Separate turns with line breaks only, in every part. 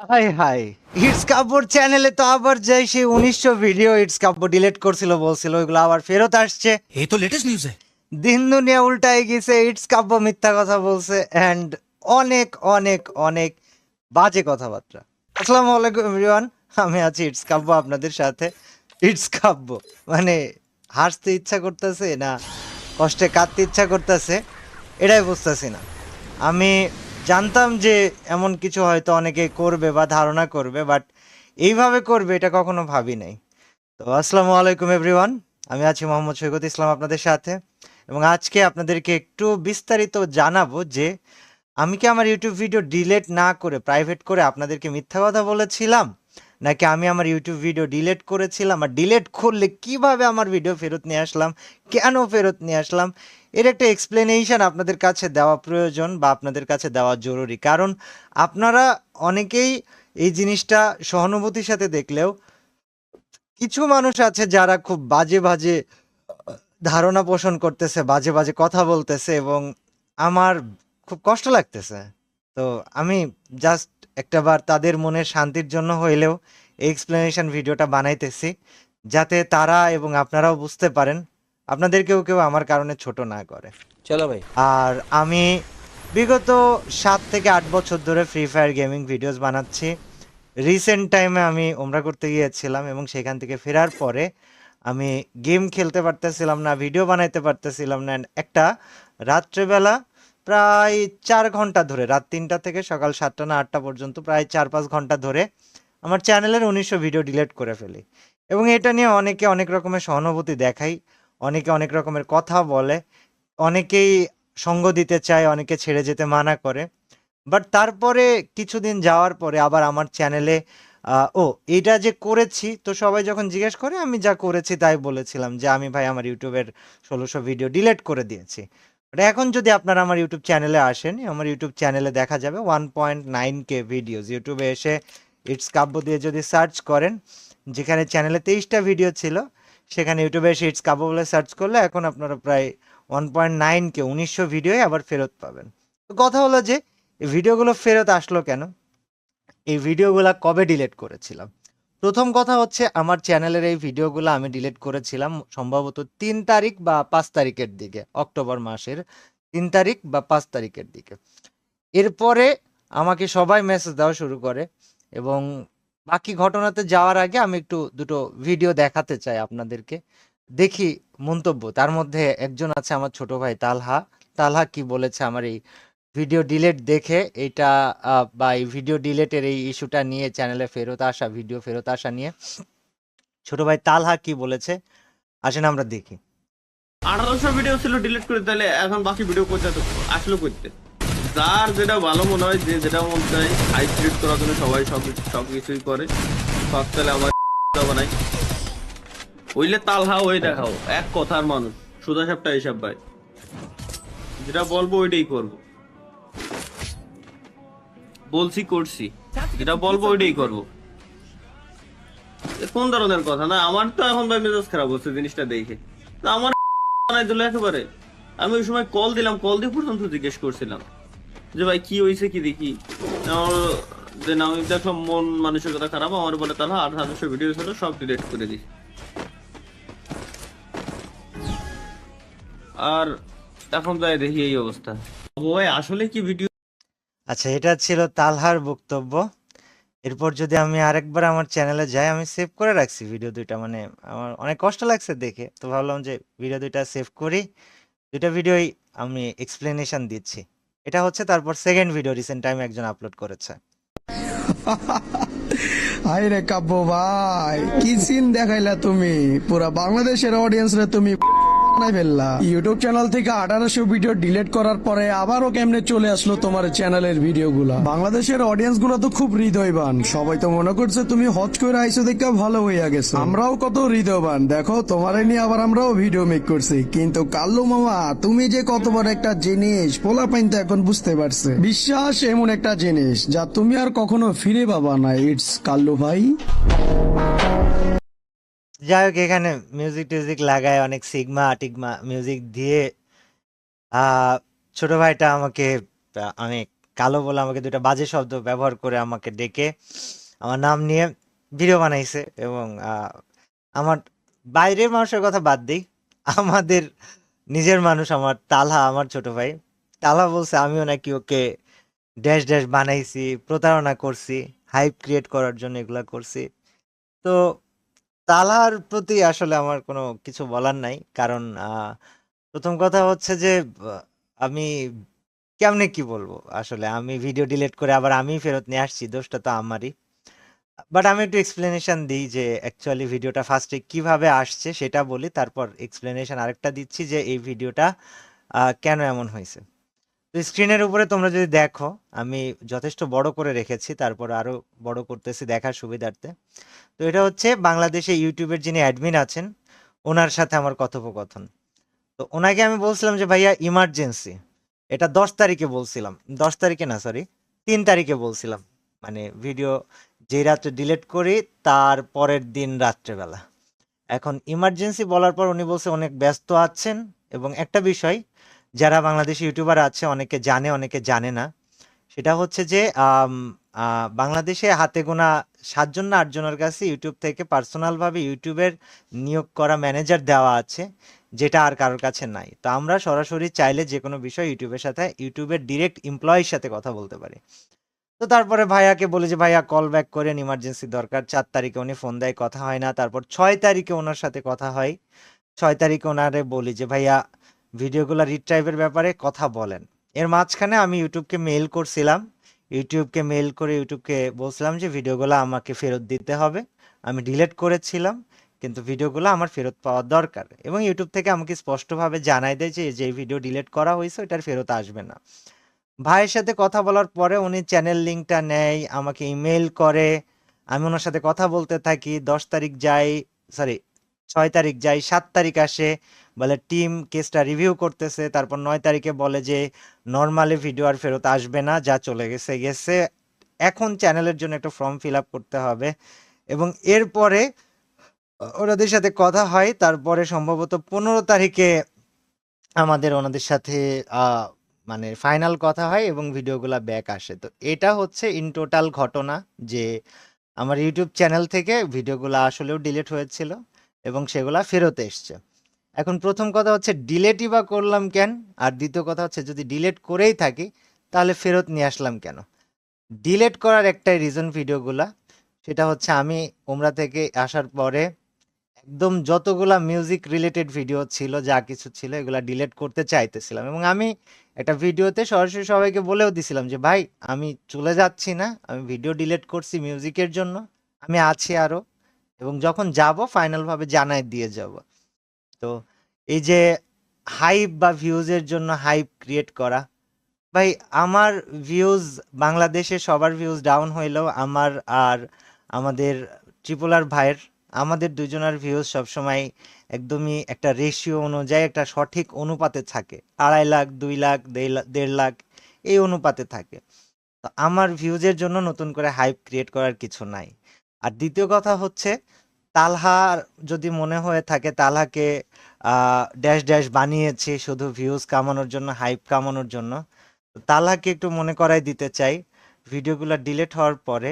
High high it's কাব্যর চ্যানেলে তো আবার যাই সেই 1900 ভিডিও ইটস কাব্য ডিলিট করছিল বলছিল ওইগুলো আবার ফেরত আসছে।
ये तो लेटेस्ट न्यूज है।
দিন দুনিয়া উল্টাই গেছে, ইটস কাব্য মিথ্যা কথা বলছে অ্যান্ড অনেক অনেক অনেক বাজে কথাবার্তা। আসসালামু আলাইকুম এভরিওয়ান, আমি আছি ইটস কাব্য আপনাদের সাথে। ইটস কাব্য মানে হাসতে ইচ্ছা করতেছে না কষ্টে কাঁদতে ইচ্ছা করতেছে এটাই বুঝতেছি না। আমি জানতাম যে এমন কিছু হয়তো অনেকে করবে বা ধারণা করবে, বাট এইভাবে করবে এটা কখনো ভাবি নাই। তো আসসালামু আলাইকুম এভরিওয়ান, আমি আছি মোহাম্মদ সৈকত ইসলাম আপনাদের সাথে, এবং আজকে আপনাদেরকে একটু বিস্তারিত জানাবো যে আমি কি আমার ইউটিউব ভিডিও ডিলিট না করে প্রাইভেট করে আপনাদেরকে মিথ্যা কথা বলেছিলাম, নাকি আমি আমার ইউটিউব ভিডিও ডিলিট করেছিলাম আর ডিলিট করলে কিভাবে আমার ভিডিও ফেরত নিয়ে আসলাম, কেন ফেরত নিয়ে আসলাম, এর একটা এক্সপ্লেনেশন আপনাদের কাছে দেওয়া প্রয়োজন বা আপনাদের কাছে দেওয়া জরুরি। কারণ আপনারা অনেকেই এই জিনিসটা সহানুভূতির সাথে দেখলেও কিছু মানুষ আছে যারা খুব বাজে বাজে ধারণা পোষণ করতেছে, বাজে বাজে কথা বলতেছে, এবং আমার খুব কষ্ট লাগতেছে। তো আমি জাস্ট একটাবার তাদের মনের শান্তির জন্য হইলেও এই এক্সপ্লেনেশন ভিডিওটা বানাইতেছি, যাতে তারা এবং আপনারাও বুঝতে পারেন, আপনাদেরকেও কেউ আমার কারণে ছোট না করে।
चलो भाई।
আর আমি বিগত 7 থেকে 8 বছর ধরে ফ্রি ফায়ার গেমিং ভিডিওস বানাচ্ছি। রিসেন্ট টাইমে আমি ওমরা করতে গিয়েছিলাম এবং সেখান থেকে ফেরার পরে আমি গেম খেলতে পারতেছিলাম না, ভিডিও বানাইতে পারতেছিলাম না। And একটা রাত্রেবেলা প্রায় 4 ঘন্টা ধরে, রাত 3টা থেকে সকাল 7টা না 8টা পর্যন্ত প্রায় 4-5 ঘন্টা ধরে আমার চ্যানেলের 1900 ভিডিও ডিলিট করে ফেলি। এবং এটা নিয়ে অনেকে অনেক রকমের সহানুভূতি দেখাই, অনেকে অনেক রকমের কথা বলে, অনেকেই সঙ্গ দিতে চায়, অনেকে ছেড়ে যেতে মানা করে। বাট তারপরে কিছুদিন যাওয়ার পরে আবার আমার চ্যানেলে ও এইটা যে করেছি, তো সবাই যখন জিজ্ঞেস করে আমি যা করেছি তাই বলেছিলাম যে আমি ভাই আমার ইউটিউবের 1600 ভিডিও ডিলিট করে দিয়েছি। বাট এখন যদি আপনারা আমার ইউটিউব চ্যানেলে আসেন, আমার ইউটিউব চ্যানেলে দেখা যাবে 1.9K ভিডিওস। ইউটিউবে এসে ইটস কাব্য দিয়ে যদি সার্চ করেন, যেখানে চ্যানেলে 23টা ভিডিও ছিল, সেখানে ইউটিউবে এসে ইটস কাব্য বলে সার্চ করলে এখন আপনারা প্রায় 1.9K 1900 ভিডিওই আবার ফেরত পাবেন। তো কথা হলো যে এই ভিডিওগুলো ফেরত আসলো কেন, এই ভিডিওগুলো কবে ডিলিট করেছিলাম। প্রথম কথা হচ্ছে আমার চ্যানেলের এই ভিডিওগুলো আমি ডিলিট করেছিলাম সম্ভবত 3 তারিখ বা 5 তারিখের দিকে, অক্টোবর মাসের 3 তারিখ বা 5 তারিখের দিকে। এরপরে আমাকে সবাই মেসেজ দেওয়া শুরু করে, এবং বাকি ঘটনাতে যাওয়ার আগে আমি একটু দুটো ভিডিও দেখাতে চাই আপনাদেরকে। দেখি মন্তব্য, তার মধ্যে একজন আছে আমার ছোট ভাই তালহা। তালহা কি বলেছে আমার এই ভিডিও ডিলেট দেখে, এইটা বা এই ভিডিও ডিলেটের এই ইস্যুটা নিয়ে, চ্যানেলে ফেরত আসা ভিডিও ফেরত আসা নিয়ে ছোট ভাই তালহা কি বলেছে, আসেন আমরা দেখি।
1800 ভিডিও ছিল ডিলিট করে, তাহলে এখন বাকি ভিডিও করতে আসলো করতে যার যেটা ভালো মনে হয়, যে যেটা মন চায় হাই ক্রিয়েট করার জন্য সবাই সবকিছুই করে। সব তাহলে আমার বানাই ওইলে তালহা ওই দেখাও, এক কথার মানুষ, সুদা সাপটা হিসাব ভাই, যেটা বলবো ওইটাই করবো, বলছি করছি, যেটা বলবো ওইটাই করবো। কোন ধরনের কথা না, আমার তো এখন ভাই মেজাজ খারাপ হচ্ছে জিনিসটা দেখে। তো আমার বানাই দিল একেবারে। আমি ওই সময় কল দিলাম, কল দিয়ে পর্যন্ত জিজ্ঞেস করছিলাম যে ভাই কি হয়েছে কি দেখি। আমার যে না, আমি দেখলাম মন মানুষের কথা খারাপ, আমার বলে তাহলে 1800 ভিডিও ছিল সব ডিলিট করে দিই। আর এখন যাই দেখি এই অবস্থা। ওই আসলে কি ভিডিও।
আচ্ছা, এটা ছিল তালহার বক্তব্য। এরপর যদি আমি আরেকবার আমার চ্যানেলে যাই, আমি সেভ করে রাখছি ভিডিও দুইটা, মানে আমার অনেক কষ্ট লাগছে দেখে, তো ভাবলাম যে ভিডিও দুইটা সেভ করি। দুইটা ভিডিওই আমি এক্সপ্লেনেশন দিচ্ছি। এটা হচ্ছে তারপর সেকেন্ড ভিডিও, রিসেন্ট টাইম একজন আপলোড করেছে।
হাই রে কাব্য ভাই, কি সিন দেখাইলা তুমি, পুরা বাংলাদেশের অডিয়েন্স রে তুমি বানাই ফেললা। ইউটিউব চ্যানেল থেকে 1800 ভিডিও ডিলিট করার পরে আবারও কেমনে চলে আসলো তোমার চ্যানেলের ভিডিও গুলা। বাংলাদেশের অডিয়েন্স গুলো তো খুব হৃদয়বান, সবাই তো মনে করছে তুমি হজ করে আইসো দেখে ভালো হইয়া গেছো। আমরাও কত হৃদয়বান, দেখো তোমারে নিয়ে আবার আমরাও ভিডিও মেক করছি। কিন্তু কাল্লু মামা, তুমি যে কত বড় একটা জিনিস পোলা পাইন তো এখন বুঝতে পারছে। বিশ্বাস এমন একটা জিনিস যা তুমি আর কখনো ফিরে পাবা না। ইটস কাল্লু ভাই।
যাই হোক, এখানে মিউজিক টিউজিক লাগায় অনেক সিগমা টিগমা মিউজিক দিয়ে ছোট ভাইটা আমাকে অনেক কালো বলে আমাকে দুইটা বাজে শব্দ ব্যবহার করে আমাকে ডেকে আমার নাম নিয়ে ভিডিও বানাইছে এবং আমার বাইরের মানুষের কথা বাদ দিই, আমাদের নিজের মানুষ আমার তালহা, আমার ছোট ভাই তালহা বলছে আমিও নাকি ওকে ড্যাশ ড্যাশ বানাইছি, প্রতারণা করছি, হাইপ ক্রিয়েট করার জন্য এগুলা করছি। তো তালহার প্রতি আসলে আমার কোনো কিছু বলার নাই, কারণ প্রথম কথা হচ্ছে যে আমি কেমনে কি বলবো, আসলে আমি ভিডিও ডিলিট করে আবার আমি ফেরত নিয়ে আসছি, দোষটা তো আমারই। বাট আমি একটু এক্সপ্লেনেশন দিই যে অ্যাকচুয়ালি ভিডিওটা ফার্স্টে কিভাবে আসছে সেটা বলি, তারপর এক্সপ্লেনেশন আরেকটা দিচ্ছি যে এই ভিডিওটা কেন এমন হয়েছে। তো স্ক্রিনের উপরে তোমরা যদি দেখো আমি যথেষ্ট বড় করে রেখেছি, তারপর আরো বড় করতেছি দেখার সুবিধার্থে। তো এটা হচ্ছে বাংলাদেশে ইউটিউবের যিনি অ্যাডমিন আছেন ওনার সাথে আমার কথোপকথন। তো ওনাকে আমি বলছিলাম যে ভাইয়া ইমার্জেন্সি, এটা 10 তারিখে বলছিলাম, 10 তারিখে না সরি 3 তারিখে বলছিলাম, মানে ভিডিও যেই রাত্রে ডিলিট করি তার পরের দিন রাত্রেবেলা। এখন ইমার্জেন্সি বলার পর উনি বলছে অনেক ব্যস্ত আছেন, এবং একটা বিষয় যারা বাংলাদেশি ইউটিউবার আছে অনেকে জানে অনেকে জানে না, সেটা হচ্ছে যে বাংলাদেশে হাতে গোনা 7জন না 8জনের কাছে ইউটিউব থেকে পার্সোনালভাবে ইউটিউবের নিয়োগ করা ম্যানেজার দেওয়া আছে, যেটা আর কারোর কাছে নাই। তো আমরা সরাসরি চাইলে যে কোনো বিষয় ইউটিউবের সাথে ইউটিউবের ডিরেক্ট এমপ্লয়ির সাথে কথা বলতে পারি। তো তারপরে ভাইয়াকে বলি যে ভাইয়া কল ব্যাক করেন, ইমার্জেন্সি দরকার। 4 তারিখে উনি ফোন দেয়, কথা হয় না। তারপর 6 তারিখে ওনার সাথে কথা হয়। 6 তারিখে ওনারে বলি যে ভাইয়া ভিডিওগুলো রিট্রাইভের ব্যাপারে কথা বলেন। এর মাঝখানে আমি ইউটিউবকে মেইল করছিলাম, ইউটিউবকে মেইল করে ইউটিউবকে বলছিলাম যে ভিডিওগুলো আমাকে ফেরত দিতে হবে, আমি ডিলিট করেছিলাম কিন্তু ভিডিওগুলো আমার ফেরত পাওয়া দরকার, এবং ইউটিউব থেকে আমাকে স্পষ্টভাবে জানাই দেয় যে যে ভিডিও ডিলিট করা হয়েছে ওটার ফেরত আসবে না। ভাইয়ের সাথে কথা বলার পরে উনি চ্যানেল লিঙ্কটা নেয়, আমাকে ইমেল করে, আমি ওনার সাথে কথা বলতে থাকি। 10 তারিখ যাই, সরি 6 তারিখ যাই, 7 তারিখ আসে, বলে টিম কেসটা রিভিউ করতেছে। তারপর 9 তারিখে বলে যে নর্মালি ভিডিও আর ফেরত আসবে না, যা চলে গেছে গেছে, এখন চ্যানেলের জন্য একটা ফর্ম ফিল আপ করতে হবে। এবং এরপরে ওনাদের সাথে কথা হয়, তারপরে সম্ভবত 15 তারিখে আমাদের ওনাদের সাথে আহ, মানে ফাইনাল কথা হয় এবং ভিডিওগুলা ব্যাক আসে। তো এটা হচ্ছে ইন টোটাল ঘটনা, যে আমার ইউটিউব চ্যানেল থেকে ভিডিওগুলো আসলেও ডিলিট হয়েছিল এবং সেগুলা ফেরত এসছে। এখন প্রথম কথা হচ্ছে ডিলেটই বা করলাম কেন, আর দ্বিতীয় কথা হচ্ছে যদি ডিলেট করেই থাকি তাহলে ফেরত নিয়ে আসলাম কেন। ডিলেট করার একটাই রিজন ভিডিওগুলা, সেটা হচ্ছে আমি উমরা থেকে আসার পরে একদম যতগুলা মিউজিক রিলেটেড ভিডিও ছিল, যা কিছু ছিল, এগুলা ডিলিট করতে চাইতেছিলাম, এবং আমি একটা ভিডিওতে সরাসরি সবাইকে বলেও দিছিলাম যে ভাই আমি চলে যাচ্ছি না, আমি ভিডিও ডিলিট করছি মিউজিকের জন্য, আমি আছি আরো, এবং যখন যাব ফাইনালভাবে জানাই দিয়ে যাব। তো এই যে হাইপ বা ভিউজের জন্য হাইপ ক্রিয়েট করা, ভাই আমার ভিউজ বাংলাদেশে সবার ভিউজ ডাউন হইলেও আমার আর আমাদের ট্রিপল আর ভাইয়ের, আমাদের দুজনের ভিউজ সবসময় একদমই একটা রেশিও অনুযায়ী একটা সঠিক অনুপাতে থাকে, 2.5 লাখ 2 লাখ 1.5 লাখ এই অনুপাতে থাকে। তো আমার ভিউজের জন্য নতুন করে হাইপ ক্রিয়েট করার কিছু নাই। আর দ্বিতীয় কথা হচ্ছে তালহার যদি মনে হয়ে থাকে তালহাকে ড্যাশ ড্যাশ বানিয়েছি শুধু ভিউজ কামানোর জন্য, হাইপ কামানোর জন্য, তো তালহাকে একটু মনে করাই দিতে চাই, ভিডিওগুলো ডিলিট হওয়ার পরে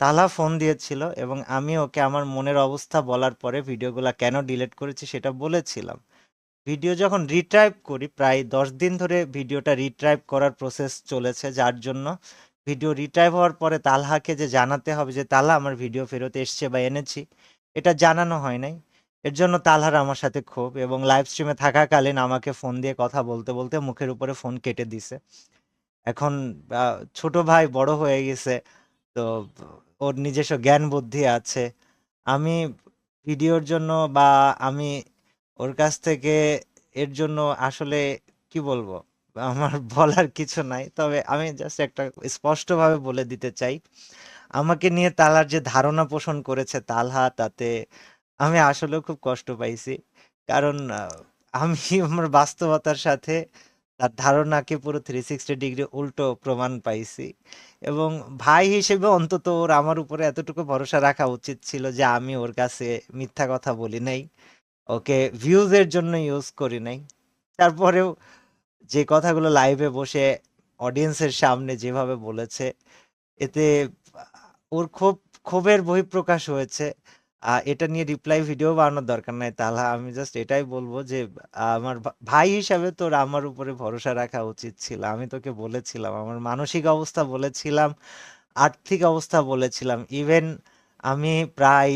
তালহা ফোন দিয়েছিল এবং আমি ওকে আমার মনের অবস্থা বলার পরে ভিডিওগুলো কেন ডিলিট করেছি সেটা বলেছিলাম। ভিডিও যখন রিট্রাইভ করি, প্রায় 10 দিন ধরে ভিডিওটা রিট্রাইভ করার প্রসেস চলেছে, যার জন্য ভিডিও রিট্রাইভ হওয়ার পরে তালহাকে যে জানাতে হবে যে তালহা আমার ভিডিও ফেরত এসছে বা এনেছি, এটা জানানো হয় নাই। এর জন্য তালহার আমার সাথে ক্ষোভ, এবং লাইভ স্ট্রিমে থাকাকালীন আমাকে ফোন দিয়ে কথা বলতে বলতে মুখের উপরে ফোন কেটে দিছে। এখন ছোট ভাই বড় হয়ে গেছে, তো ওর নিজস্ব জ্ঞান বুদ্ধি আছে। আমি ভিডিওর জন্য বা আমি ওর কাছ থেকে এর জন্য আসলে কি বলবো, আমার বলার কিছু নাই, তবে আমি জাস্ট একটা স্পষ্টভাবে বলে দিতে চাই, আমাকে নিয়ে তালহার যে ধারণা পোষণ করেছে তালহা, তাতে আমি আসলেও খুব কষ্ট পাইছি, কারণ আমি আমার বাস্তবতার সাথে তার ধারণাকে পুরো 360 ডিগ্রি উল্টো প্রমাণ পাইছি। এবং ভাই হিসেবে অন্তত ওর আমার উপরে এতটুকু ভরসা রাখা উচিত ছিল যে আমি ওর কাছে মিথ্যা কথা বলি নাই, ওকে ভিউজের জন্য ইউজ করি নাই। তারপরেও যে কথাগুলো লাইভে বসে অডিয়েন্সের সামনে যেভাবে বলেছে, এতে ওর ক্ষোভের বহিঃপ্রকাশ হয়েছে। এটা নিয়ে রিপ্লাই ভিডিও বানানোর দরকার নাই তাহলে। আমি জাস্ট এটাই বলবো যে আমার ভাই হিসাবে তোর আমার উপরে ভরসা রাখা উচিত ছিল। আমি তোকে বলেছিলাম, আমার মানসিক অবস্থা বলেছিলাম, আর্থিক অবস্থা বলেছিলাম। ইভেন আমি প্রায়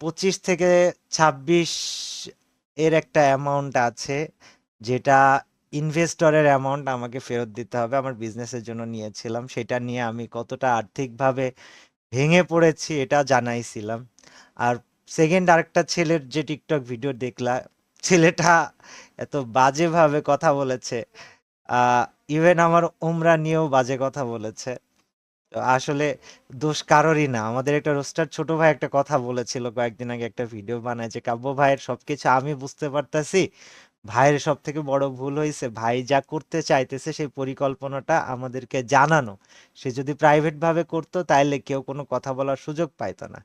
25 থেকে 26 এর একটা অ্যামাউন্ট আছে, যেটা ইনভেস্টরের অ্যামাউন্ট আমাকে ফেরত দিতে হবে, আমার বিজনেসের জন্য নিয়েছিলাম। সেটা নিয়ে আমি কতটা আর্থিকভাবে ভেঙে পড়েছি এটা জানাইছিলাম। আর সেকেন্ড আরেকটা ছেলের যে টিকটক ভিডিও দেখলা, ছেলেটা এত বাজেভাবে কথা বলেছে, ইভেন আমার ওমরা নিয়েও বাজে কথা বলেছে। তো আসলে দোষ কারোরই না। আমাদের একটা রোস্টার ছোট ভাই একটা কথা বলেছিল কয়েকদিন আগে, একটা ভিডিও বানায় যে কাব্য ভাইয়ের সবকিছু আমি বুঝতে পারতাছি, ভাইয়ের সব থেকে বড় ভুল হয়েছে ভাই যা করতে চাইতেছে সেই পরিকল্পনাটা আমাদেরকে জানানো। সে যদি প্রাইভেট ভাবে করতো তাইলে কেউ কোনো কথা বলার সুযোগ পাইতো না।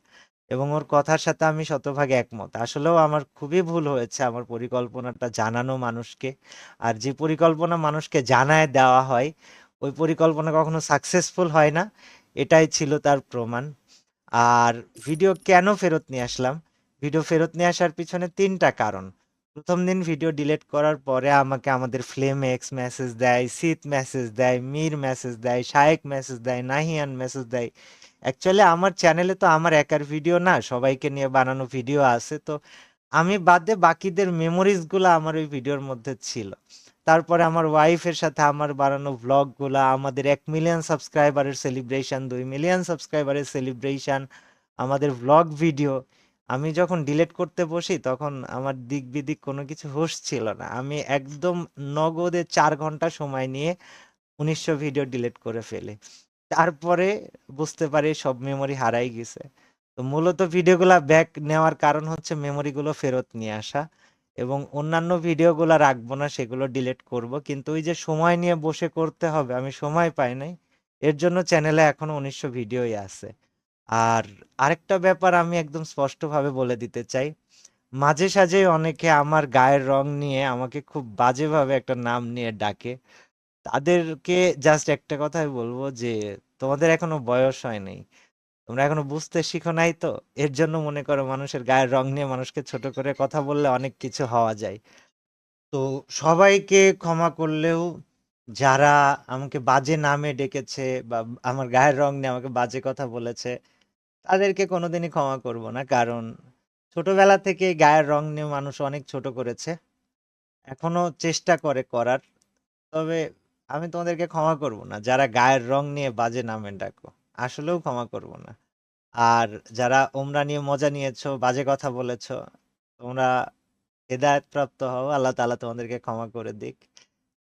এবং ওর কথার সাথে আমি শতভাগ একমত। আসলেও আমার খুবই ভুল হয়েছে আমার পরিকল্পনাটা জানানো মানুষকে। আর যে পরিকল্পনা মানুষকে জানায় দেওয়া হয় ওই পরিকল্পনা কখনো সাকসেসফুল হয় না, এটাই ছিল তার প্রমাণ। আর ভিডিও কেন ফেরত নিয়ে আসলাম? ভিডিও ফেরত নিয়ে আসার পিছনে 3টা কারণ। প্রথম দিন ভিডিও ডিলিট করার পরে আমাকে আমাদের ফ্লেম এক্স মেসেজ দেয়, সিত মেসেজ দেয়, মীর মেসেজ দেয়, শায়েক মেসেজ দেয়, নাহিয়ান মেসেজ দেয়। অ্যাকচুয়ালি আমার চ্যানেলে তো আমার একার ভিডিও না, সবাইকে নিয়ে বানানো ভিডিও আছে। তো আমি বাদে বাকিদের মেমোরিজ গুলা আমার ওই ভিডিওর মধ্যে ছিল। তারপরে আমার ওয়াইফের সাথে আমার বানানো ভ্লগ গুলা, আমাদের 1 মিলিয়ন সাবস্ক্রাইবারের সেলিব্রেশন, 2 মিলিয়ন সাবস্ক্রাইবারের সেলিব্রেশন, আমাদের ভ্লগ ভিডিও। আমি যখন ডিলিট করতে বসি তখন আমার দিক বিদিক কোনো কিছু হুঁশ ছিল না। আমি একদম নগদে 4 ঘন্টা সময় নিয়ে 1900 ভিডিও ডিলিট করে ফেলি। তারপরে বুঝতে পারি সব মেমোরি হারাই গেছে। তো মূলত ভিডিওগুলা ব্যাক নেওয়ার কারণ হচ্ছে মেমোরিগুলো ফেরত নিয়ে আসা, এবং অন্যান্য ভিডিওগুলো রাখবো না, সেগুলো ডিলিট করব। কিন্তু ওই যে সময় নিয়ে বসে করতে হবে, আমি সময় পাই নাই। এর জন্য চ্যানেলে এখনো 1900 ভিডিওই আছে। আর আরেকটা ব্যাপার আমি একদম স্পষ্টভাবে বলে দিতে চাই, মাঝে সাঝে অনেকে আমার গায়ের রং নিয়ে আমাকে খুব বাজেভাবে একটা নাম নিয়ে ডাকে। তাদেরকে জাস্ট একটা কথাই বলবো যে তোমাদের এখনো বয়স হয় নাই, তোমরা এখনো বুঝতে শিখো নাই। তো এর জন্য মনে করো মানুষের গায়ের রং নিয়ে মানুষকে ছোট করে কথা বললে অনেক কিছু হওয়া যায়। তো সবাইকে ক্ষমা করলেও যারা আমাকে বাজে নামে ডেকেছে বা আমার গায়ের রং নিয়ে আমাকে বাজে কথা বলেছে, তাদেরকে কোনোদিনই ক্ষমা করব না। কারণ ছোটবেলা থেকে গায়ের রং নিয়ে মানুষ অনেক ছোট করেছে, এখনো চেষ্টা করে করার। তবে আমি তোমাদেরকে ক্ষমা করব না যারা গায়ের রং নিয়ে বাজে নামে ডাকো, আসলেও ক্ষমা করব না। আর যারা ওমরা নিয়ে মজা নিয়েছো, বাজে কথা বলেছো, তোমরা হেদায়েত প্রাপ্ত হও, আল্লাহ তাআলা তোমাদেরকে ক্ষমা করে দিক।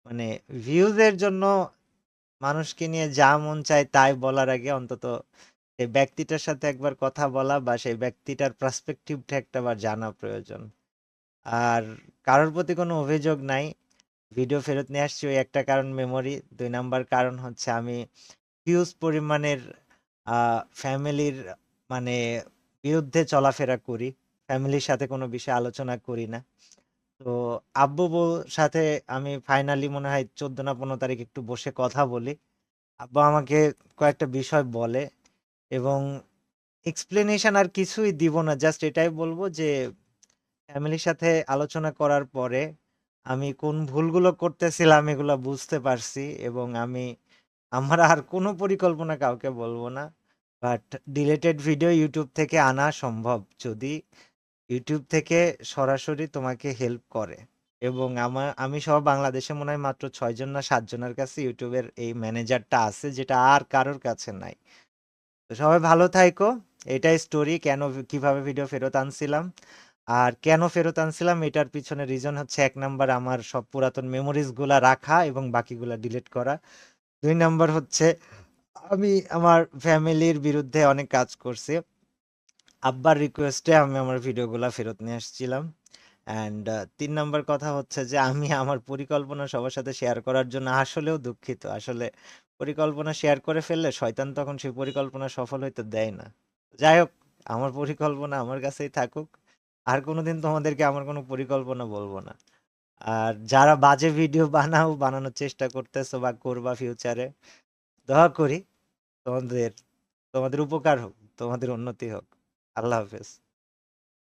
মানে ভিউজের জন্য মানুষকে নিয়ে যা মন চায় তাই বলার আগে অন্তত সেই ব্যক্তিটার সাথে একবার কথা বলা বা সেই ব্যক্তিটার পার্সপেক্টিভটা একটাবার জানা প্রয়োজন। আর কারোর প্রতি কোনো অভিযোগ নাই। ভিডিও ফেরত নিয়ে আসছি ওই একটা কারণ মেমোরি, 2 নাম্বার কারণ হচ্ছে আমি হিউজ পরিমাণের ফ্যামিলির মানে বিরুদ্ধে চলাফেরা করি, ফ্যামিলির সাথে কোনো বিষয়ে আলোচনা করি না। তো আব্বু বউর সাথে আমি ফাইনালি মনে হয় 14 না 15 তারিখ একটু বসে কথা বলি। আব্বু আমাকে কয়েকটা বিষয় বলে, এবং এক্সপ্লেনেশন আর কিছুই দিব না, জাস্ট এটাই বলবো যে ফ্যামিলির সাথে আলোচনা করার পরে আমি কোন ভুলগুলো করতেছিলাম এগুলো বুঝতে পারছি, এবং আমি আমার আর কোনো পরিকল্পনা কাউকে বলবো না। বাট ডিলেটেড ভিডিও ইউটিউব থেকে আনা সম্ভব যদি ইউটিউব থেকে সরাসরি তোমাকে হেল্প করে। এবং আমি সহ বাংলাদেশে মনে হয় মাত্র 6 জন না 7 জনের কাছে ইউটিউবের এই ম্যানেজারটা আছে, যেটা আর কারোর কাছে নাই। তো সবাই ভালো থাইকো। এটাই স্টোরি, কেন কিভাবে ভিডিও ফেরত আনছিলাম। আর কেন ফেরত আনছিলাম এটার পিছনে রিজন হচ্ছে 1 নাম্বার আমার সব পুরাতন মেমোরিজ গুলা রাখা এবং বাকিগুলা ডিলিট করা। 2 নাম্বার হচ্ছে আমি আমার ফ্যামিলির বিরুদ্ধে অনেক কাজ করছি, আব্বার রিকোয়েস্টে আমি আমার ভিডিওগুলা ফেরত নিয়ে আসছিলাম। অ্যান্ড 3 নাম্বার কথা হচ্ছে যে আমি আমার পরিকল্পনা সবার সাথে শেয়ার করার জন্য আসলেও দুঃখিত। আসলে পরিকল্পনা শেয়ার করে ফেললে শয়তান তখন সেই পরিকল্পনা সফল হইতে দেয় না। যাই হোক, আমার পরিকল্পনা আমার কাছেই থাকুক। আর কোনোদিন তোমাদেরকে আমার কোনো পরিকল্পনা বলবো না। আর যারা বাজে ভিডিও বানানোর চেষ্টা করতেছো বা করবা ফিউচারে, দোয়া করি তোমাদের তোমাদের উপকার হোক, তোমাদের উন্নতি হোক। আল্লাহ হাফেজ।